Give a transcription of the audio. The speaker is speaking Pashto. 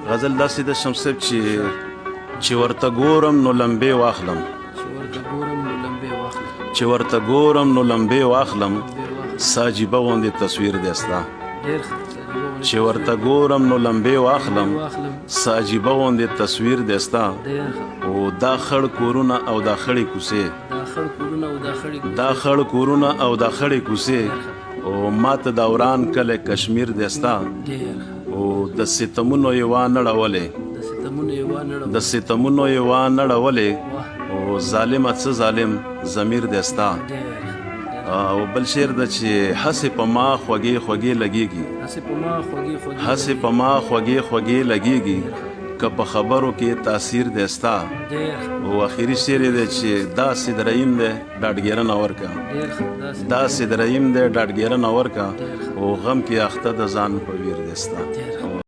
غزل داسې د شمس صاحب چې ورته ګورم نو لمبې واخلم چې ورته ګورم نو لمبې واخلم ساجیبه غوندې تصویر دی ستا چې ورته ګورم نو لمبې واخلم ساجیبه غوندې تصویر دی ستا او دا خړ کورونه او دا خړې کوڅې دا خړ کورونه او دا خړې کوڅې او ماته د وران کلی کشمیر دی ستا او د ستمونو یې وانړولې د ستمونو یې وانړولې او ظالمه څه ظالم ضمیر دی ستا او بل شعر ده چې هسې په ما خوږې خوږې لګېږي هسې په ما خوږې خوږې لګېږي که په خبرو کې تاثیر دی ستا او اخري شعر یې دی چې داسې دریم دی ډاډګیرنه ورکه داسې دریم دی ډاډګیرنه ورکه او غم کې اخته د ځان په ویر دی ستا